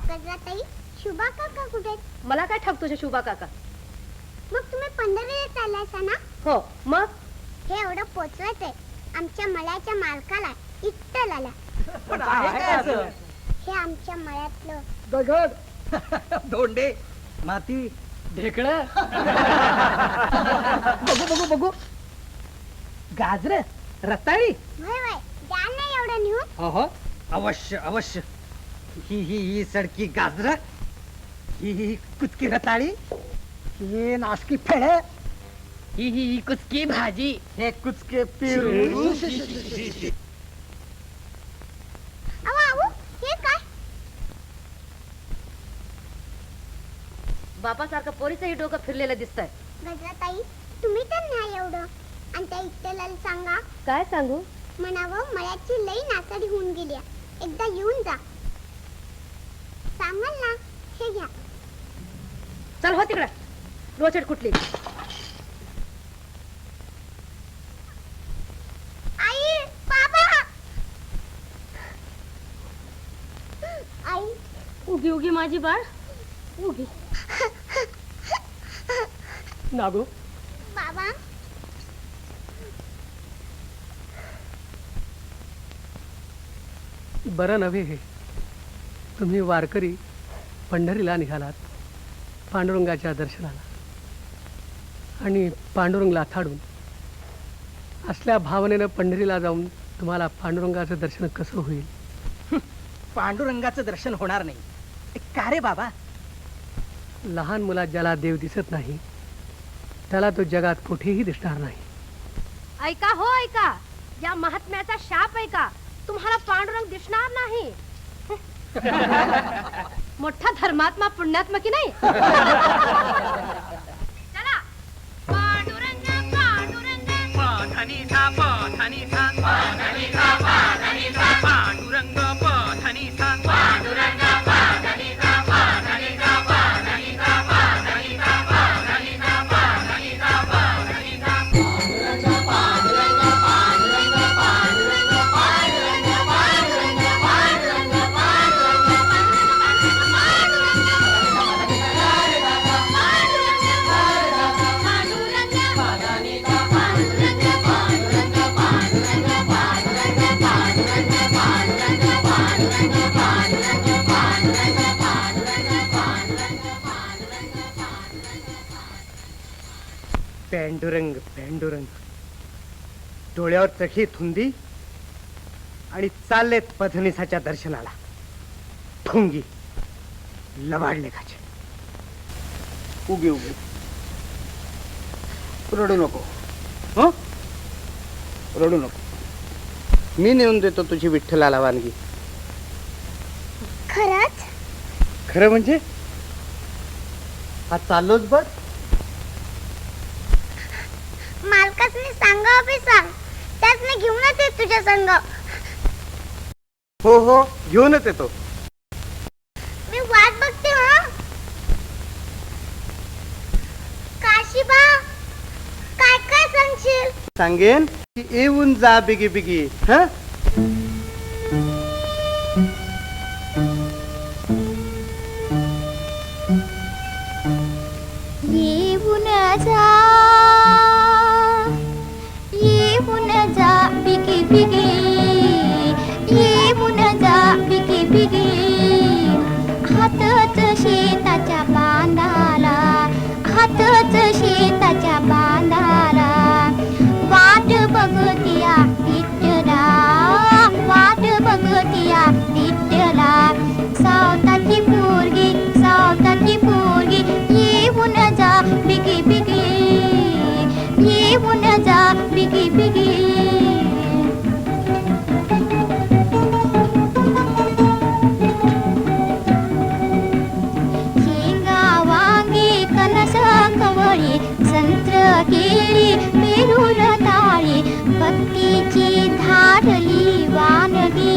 गजराताई, शुभा काका कुठे? मला काय ठाऊक तुझ्या शुभा काका? मग तुम्ही पंढरीला चाललायसा ना? हो, मग हे एवढं पोचवायचंय आमच्या मळ्याच्या मालकाला, इट्टलाला. हे आमच्या मळ्यातलं दगड, धोंडे, माती, ढेकळ. बघू बघू बघू, गाजर, रताळी. वय वय, द्या ना एवढं नेऊन. हो अवश्य अवश्य. ही सडकी गाजर, ही कुचकी रताळी, ही नाशकी फेळे, ही कुचकी भाजी, हे कुचके पेरू. अहो हे काय? बापासारखं पोरीचंही डोकं फिरलेलं दिसतंय. गजराताई, तुम्ही तर नाही एवढं. आणि त्या इट्टलाला सांगा, काय सांगू? म्हणावं मळ्याची लई नासाडी होऊन गेली, एकदा येऊन जा. सांगाल ना, हे घ्या. चल हो तिकडे, रोचड कुठली? आई, बाबा. आई, उगी उगी माझी बाळ, उगी. नागू, बाबा. बरं नव्हे हे. तुम्ही वारकरी पंढरीला निघालात पांडुरंगाच्या दर्शनाला, आणि पांडुरंगला थाडून असल्या भावनेनं पंढरीला जाऊन तुम्हाला पांडुरंगाचं दर्शन कसं होईल? पांडुरंगाचं दर्शन होणार नाही. का रे बाबा? लहान मुलात ज्याला देव दिसत नाही त्याला तो जगात कुठेही दिसणार नाही. ऐका हो ऐका, या महात्म्याचा शाप ऐका, तुम्हाला पांडुरंग दिसणार नाही. मोठा धर्मात्मा पुण्यात्मा की नाही? चला. पांडुरंग पांडुरंग पाधनिसा पाधनिसा पाधनिसा पाधनिसा पांडुरंग पाधनिसा पांडुरंग पाधनिसा पाधनिसा पाधनिसा पाधनिसा पाधनिसा पाधनिसा पाधनिसा पांडुरंग पांडुरंग पांडुरंग पांडुरंग पांडुरंग पांडुरंग पांडुरंग पांडुरंग पांडुरंग. डोळ्यावर चखी धुंदी आणि चाललेत पधनिसाच्या दर्शनाला. ठुंगी लबाडले खाचे. उगी उगी, रडू नको. हो, रडू नको. मी नेऊन देतो तुझी विठ्ठलाला वानगी. खरंच? खरं म्हणजे हा चाललोच बघ. मालकासनी सांगा बी सांग, त्यासनी घेऊनच येत तुझ्या संग. हो हो, घेऊनच येतो. मी वाट बघते. हो काशीबा, काय काय सांगशील? सांगेन की येऊन जा बिगी बिगी. हा, येऊन जा, येऊन जा बिगी बिगी, येऊन जा बिगी बिगी. हातच शेताच्या बांधाला, हातच शेताच्या बांधाला. वाट बघतिया विठ्ठला, वाट बघतिया विठ्ठला. सावताची पोरगी, सावताची पोरगी. येऊन जा बिगी बिगी, येऊन जा बिगी बिगी. शेंगा वांगी कणस कवळी, संत्र केळी पेरू रताळी. भक्तीची धारली वानगी,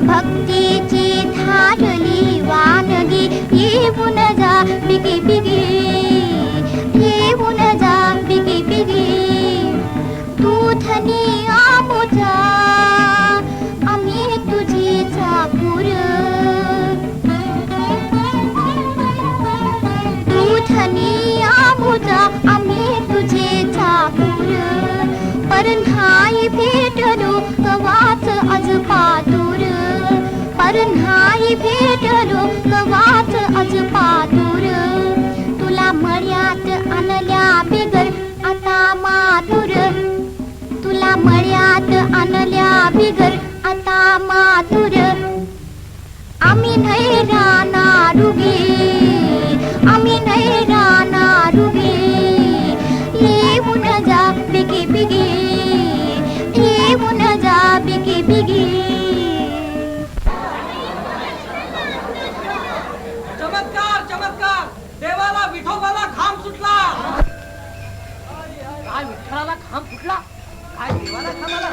भक्तीची धारली वानगी. येऊन जा बिगी बिगी, येऊन जा बिगी बिगी. दूधनी आमुचा आम्ही तुझी पार नाही भेटलो कवाच अज पातूर तुला मळ्यात आणल्या बिगर आता मातुर तुला मळ्यात आणल्या बिगर आता मातुर आम्ही नाही राहणार उगी आम्ही नाही राहणार उगी येऊन जा बिगी बिगी येऊन जा बिगी बिगी चमत्कार चमत्कार देवाला विठोबाला घाम सुटला. काय विठ्ठलाला खांब फुटला? काय देवाला खांब आला?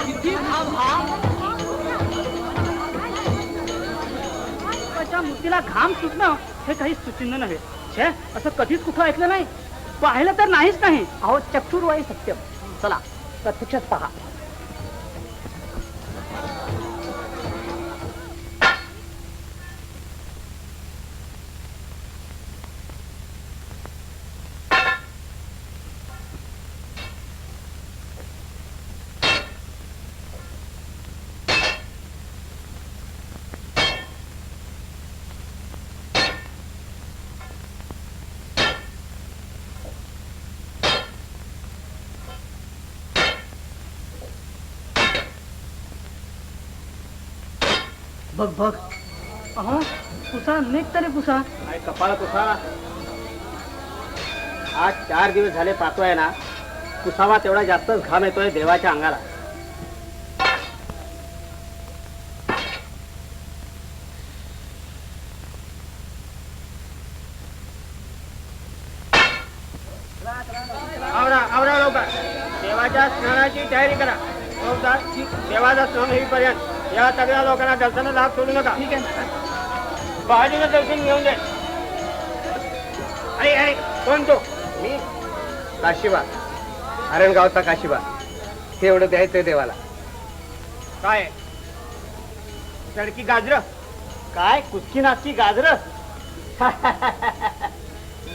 किती खांब हा? त्याच्या मूर्तीला घाम सुटणं हे काही सुचिन्ह नव्हे. छे, असं कधीच कुठं ऐकलं नाही. पाहिलं तर नाहीच नाही. अहो चक्षुर्वाई सत्यम. चला प्रत्यक्षात पहा. बघ बघ. अहो, पुसा निघ तरी पुसा. काय कपाळ पुसा. आज 4 दिवस झाले पाहतोय ना, पुसावा तेवढा जास्तच घाम येतोय देवाच्या अंगाला. आवरा आवरा लवकर. देवाच्या स्नानाची तयारी करा. देवाचा स्नान होईपर्यंत या सगळ्या लोकांना दर्शनाला हात सोडू नका. ठीक आहे. बाजूला दर्शन घेऊन दे. अरे अरे कोण तो? मी काशीबा, आरणगावचा काशीबा. हे एवढं द्यायचंय देवाला. काय तडकी गाजर? काय कुचकी नाचकी गाजर?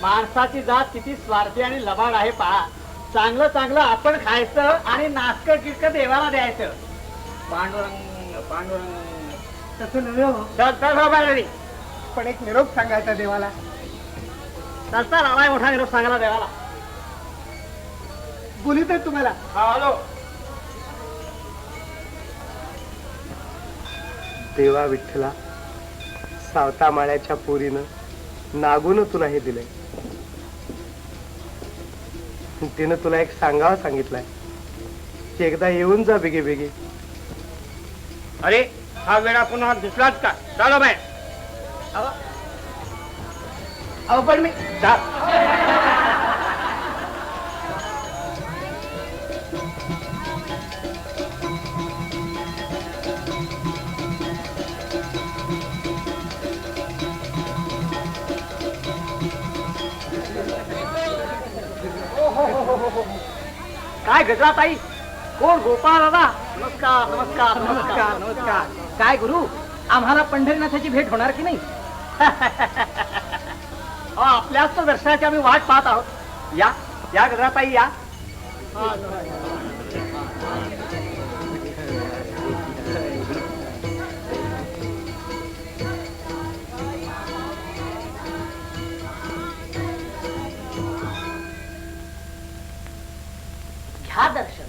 माणसाची जात किती स्वार्थी आणि लबाड आहे पहा. चांगलं चांगलं आपण खायचं आणि नाचकं किटकं देवाला द्यायचं. पांडुरंग पांडुरंग. तसं नव्हे हो. चल चल हो बाहेर. पण एक निरोप सांगायचा देवाला. चलता लावाय मोठा निरोप सांगायला देवाला. बोलित आहे तुम्हाला. हॅलो. देवा विठ्ठला, सावता माळ्याच्या पोरीनं नागून तुला हे दिलंय. तिनं तुला एक सांगावं सांगितलंय की एकदा येऊन जा बेगे बेगे. अरे हा वेळा पुन्हा दिसलाच का? चालो बाहेर. अहो पण मी काय गजरा ताई? कोण? गोपाळ दादा. नमस्कार नमस्कार नमस्कार नमस्कार. काय गुरु, आम्हाला पंढरीनाथाची भेट होणार की नाही? आपल्याच तर दर्शनाची आम्ही वाट पाहत आहोत. या या गजरा ताई या. घ्या दर्शन.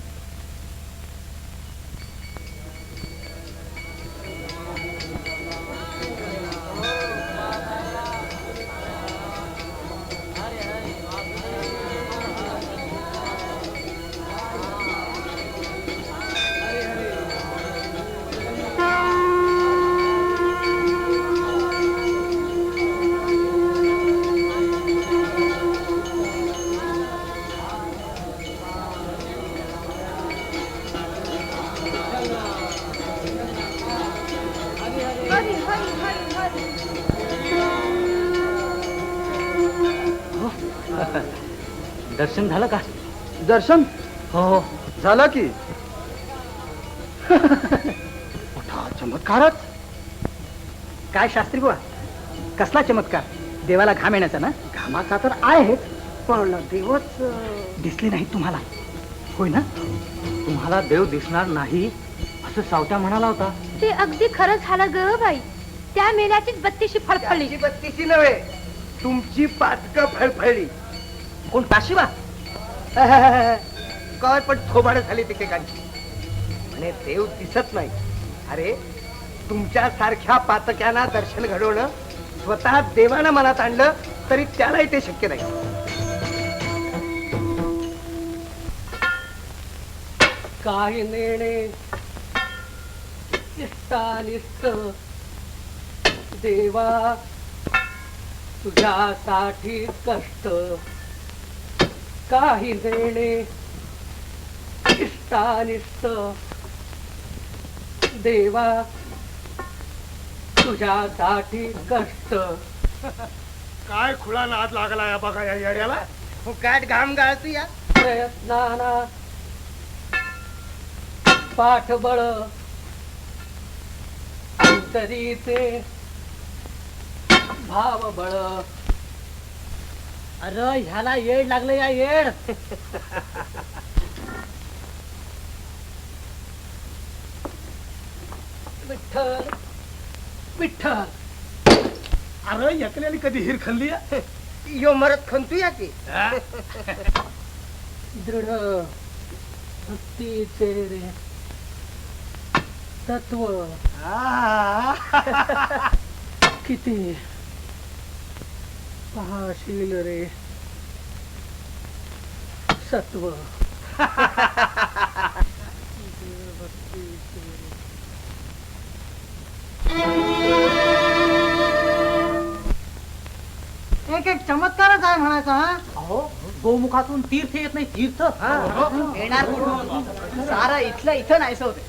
दर्शन झालं का? दर्शन हो हो झालं की. मोठा चमत्कारच. काय शास्त्री बुवा, कसला चमत्कार? देवाला घाम येण्याचा ना? घामाचा तर आहेच, पण देवच दिसले नाही तुम्हाला? होय ना तुम्हाला देव दिसणार नाही असं सावत्या म्हणाला होता. ते अगदी खरं झालं ग बाई. त्या मेल्याचीच बत्तीशी फळफळली. त्याची बत्तीशी नव्हे, तुमची पातक फळफळली. कोण काशीबा? काय पण थोबाड झाली तिकेकांची. म्हणे देव दिसत नाही. अरे तुमच्या सारख्या पातक्यांना दर्शन घडवणं स्वतः देवानं मनात आणलं तरी त्यालाही ते शक्य नाही. काही नेणे इष्टानिष्ट देवा तुझ्यासाठी कष्ट. काही नेणे इष्टानिष्ट देवा तुझ्यासाठी कष्ट. काय खुळा नाद लागला या बघा या येड्याला. काय घाम गाळतो या. प्रयत्नाना पाठबळ अंतरीचे भावबळ. अरे ह्याला येड लागलं या येड. विठ्ठल विठ्ठल. अरे एकल्याने कधी हिर खाल्ली यो मरत खंतूया की. दृढ भक्तीचे रे तत्व किती पाहशील रे सत्व. एक एक चमत्कारच आहे म्हणायचा. हा अहो गोमुखातून तीर्थ येत नाही. तीर्थ येणार कुठून? सारा इथलं इथं नाहीस होते.